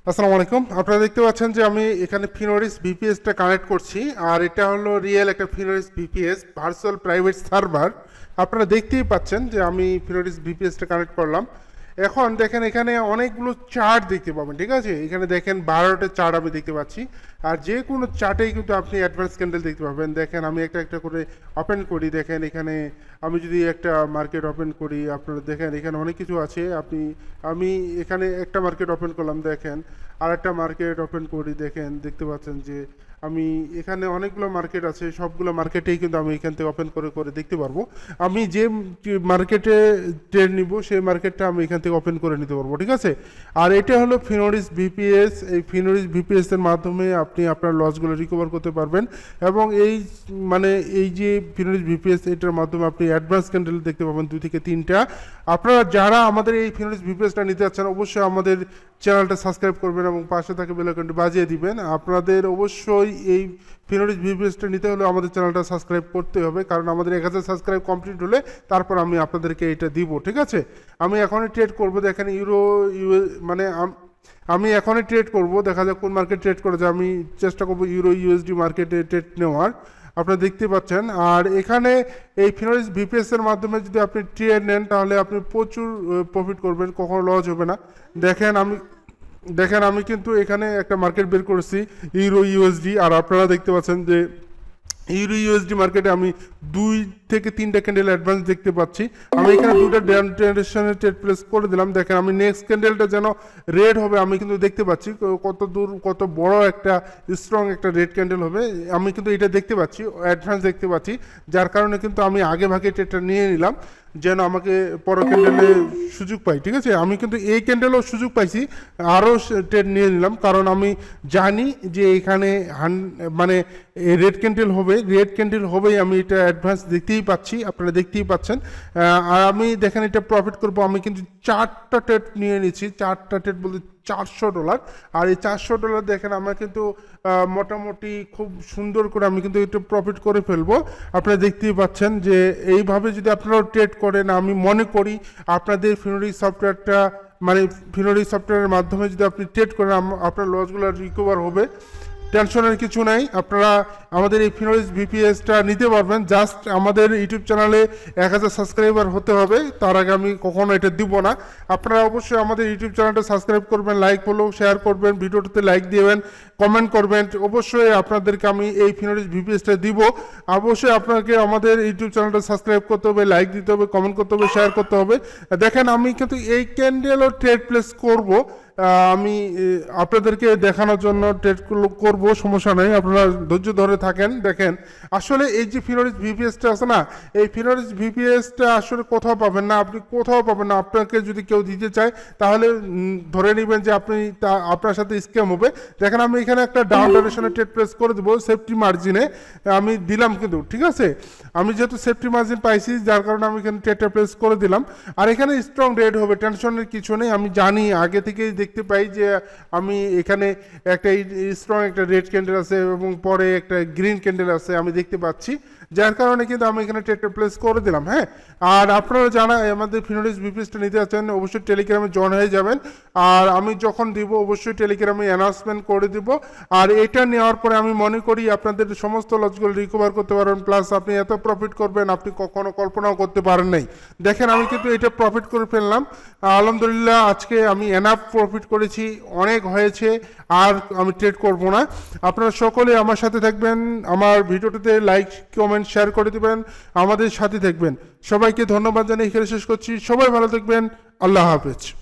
আসসালামু আলাইকুম। আপনারা দেখতে পাচ্ছেন যে আমি এখানে ফিনোরিস ভিপিএসটা কানেক্ট করছি, আর এটা হলো রিয়েল একটা ফিনোরিস ভিপিএস ভার্চুয়াল প্রাইভেট সার্ভার। আপনারা দেখতেই পাচ্ছেন যে আমি ফিনোরিস ভিপিএসটা কানেক্ট করলাম। এখন দেখেন এখানে অনেকগুলো চার্ট দেখতে পাবেন, ঠিক আছে? এখানে দেখেন 12টা চার্ট আমি দেখতে পাচ্ছি, আর যে কোনো চার্টেই কিন্তু আপনি অ্যাডভান্স ক্যান্ডেল দেখতে পাবেন। দেখেন আমি একটা একটা করে ওপেন করি, দেখেন এখানে আমি যদি একটা মার্কেট ওপেন করি, আপনারা দেখেন এখানে অনেক কিছু আছে। আমি এখানে একটা মার্কেট ওপেন করলাম, দেখেন আর একটা মার্কেট ওপেন করি, দেখেন দেখতে পাচ্ছেন যে আমি এখানে অনেকগুলো মার্কেট আছে, সবগুলো মার্কেটেই কিন্তু আমি এখান থেকে ওপেন করে করে দেখতে পারবো। আমি যে মার্কেটে ট্রেড নিব সেই মার্কেটটা আমি এখান থেকে ওপেন করে নিতে পারবো, ঠিক আছে? আর এটা হলো ফিনোরিস ভিপিএস। এই ফিনোরিস ভিপিএস এর মাধ্যমে আপনি আপনার লসগুলো রিকভার করতে পারবেন, এবং এই যে ফিনোরিস ভিপিএস, এটার মাধ্যমে আপনি অ্যাডভান্স ক্যান্ডেল দেখতে পাবেন 2 থেকে 3টা। আপনারা যারা আমাদের এই ফিনোরিস ভিপিএসটা নিতে চাচ্ছেন অবশ্যই আমাদের চ্যানেলটা সাবস্ক্রাইব করবেন এবং পাশে থাকা বেল আইকনটি বাজিয়ে দিবেন। আপনাদের অবশ্যই এই ফিনোরিস ভিপিএসটা নিতে হলে আমাদের চ্যানেলটা সাবস্ক্রাইব করতে হবে, কারণ আমাদের 1000 সাবস্ক্রাইব কমপ্লিট হলে তারপর আমি আপনাদেরকে এটা দিব, ঠিক আছে? আমি এখনই ট্রেড করবো, দেখেন আমি এখনই ট্রেড করব, দেখা যাক কোন মার্কেট ট্রেড করে যায়। আমি চেষ্টা করবো ইউরো ইউএসডি মার্কেটে ট্রেড নেওয়ার। আপনারা দেখতে পাচ্ছেন, আর এখানে এই ফিনোরিস ভিপিএস এর মাধ্যমে যদি আপনি ট্রেড নেন তাহলে আপনি প্রচুর প্রফিট করবেন, কখনো লস হবে না। দেখেন আমি কিন্তু এখানে একটা মার্কেট বের করেছি ইউরো ইউএসডি, আর আপনারা দেখতে পাচ্ছেন যে ইউরো ইউএসডি মার্কেটে আমি 2 থেকে 3টা ক্যান্ডেল অ্যাডভান্স দেখতে পাচ্ছি। আমি এখানে 2টা ট্রানজেকশনের ট্রেড প্লেস করে দিলাম। দেখেন আমি নেক্সট ক্যান্ডেলটা যেন রেড হবে আমি কিন্তু দেখতে পাচ্ছি, কত দূর কত বড় একটা স্ট্রং একটা রেড ক্যান্ডেল হবে আমি কিন্তু এটা দেখতে পাচ্ছি, অ্যাডভান্স দেখতে পাচ্ছি। যার কারণে কিন্তু আমি আগে ভাগে ট্রেডটা নিয়ে নিলাম যেন আমাকে পরের ক্যান্ডেলে সুযোগ পাই, ঠিক আছে? আমি কিন্তু এই ক্যান্ডেলও সুযোগ পাইছি, আরও ট্রেড নিয়ে নিলাম, কারণ আমি জানি যে এখানে রেড ক্যান্ডেল হবেই, আমি এটা অ্যাডভান্স দেখতেই পাচ্ছি, আপনারা দেখতেই পাচ্ছেন। আর আমি দেখেন এটা প্রফিট করবো। আমি কিন্তু 4টা ট্রেড নিয়ে নিচ্ছি, 4টা ট্রেড বলতে $400। আর এই $400 দেখেন আমরা কিন্তু মোটামুটি খুব সুন্দর করে আমি কিন্তু এটা প্রফিট করে ফেলবো। আপনারা দেখতেই পাচ্ছেন যে এইভাবে যদি আপনারাও ট্রেড করেন, আমি মনে করি আপনাদের ফিনোরিস সফটওয়্যারের মাধ্যমে যদি আপনি ট্রেড করেন আপনার লসগুলো রিকভার হবে। টেনশনের কিছু নাই, আপনারা আমাদের এই ফিনোরিস ভিপিএসটা নিতে পারবেন। জাস্ট আমাদের ইউটিউব চ্যানেলে 1000 সাবস্ক্রাইবার হতে হবে, তার আগে আমি কখনো এটা দিব না। আপনারা অবশ্যই আমাদের ইউটিউব চ্যানেলটা সাবস্ক্রাইব করবেন, লাইক ফলো শেয়ার করবেন, ভিডিওটাতে লাইক দিবেন, কমেন্ট করবেন। অবশ্যই আপনাদেরকে আমি এই ফিনোরিস ভিপিএসটা দিব। অবশ্যই আপনাকে আমাদের ইউটিউব চ্যানেলটা সাবস্ক্রাইব করতে হবে, লাইক দিতে হবে, কমেন্ট করতে হবে, শেয়ার করতে হবে। দেখেন আমি কিন্তু এই ক্যান্ডেলও ট্রেড প্লেস করব, আমি আপনাদেরকে দেখানোর জন্য ট্রেড করব, সমস্যা নেই, আপনারা ধৈর্য ধরে থাকেন। দেখেন আসলে এই যে ফিনোরিস ভিপিএসটা আছে না, এই ফিনোরিস ভিপিএসটা আসলে কোথাও পাবেন না, আপনি কোথাও পাবেন না। আপনাকে যদি কেউ দিতে চায় তাহলে ধরে নেবেন যে আপনার সাথে স্ক্যাম হবে। দেখেন আমি এখানে একটা ডাউন ডাইরেকশনে ট্রেড প্লেস করে দেবো সেফটি মার্জিনে, আমি দিলাম কিন্তু, ঠিক আছে? আমি যেহেতু সেফটি মার্জিন পাইছি যার কারণে আমি এখানে ট্রেডটা প্লেস করে দিলাম। আর এখানে স্ট্রং রেড হবে, টেনশনের কিছু নেই। আমি জানি আগে থেকেই দেখতে পাই যে আমি এখানে একটা স্ট্রং একটা রেড ক্যান্ডেল আছে এবং পরে একটা গ্রিন ক্যান্ডেল আছে আমি দেখতে পাচ্ছি, যার কারণে কিন্তু আমি এখানে ট্রেডটা প্লেস করে দিলাম। হ্যাঁ, আর আপনারা যারা আমাদের ফিনোরিস ভিপিএসটা নিতে চাচ্ছেন অবশ্যই টেলিগ্রামে জয়েন হয়ে যাবেন, আর আমি যখন দিব অবশ্যই টেলিগ্রামে অ্যানাউন্সমেন্ট করে দিব। আর এটা নেওয়ার পরে আমি মনে করি আপনাদের সমস্ত লসগুলো রিকভার করতে পারবেন, প্লাস আপনি এত প্রফিট করবেন আপনি কখনো কল্পনাও করতে পারেন নাই। দেখেন আমি কিন্তু এটা প্রফিট করে ফেললাম আলহামদুলিল্লাহ। আজকে আমি এনাফ প্রফিট করেছি, অনেক হয়েছে, আর আমি ট্রেড করব না। আপনারা সকলে আমার সাথে থাকবেন, আমার ভিডিওটিতে লাইক কমেন্ট শেয়ার করে দিবেন, আমাদের সাথে থাকবেন। সবাইকে ধন্যবাদ জানিয়ে এখানে শেষ করছি। সবাই ভালো থাকবেন, আল্লাহ হাফেজ।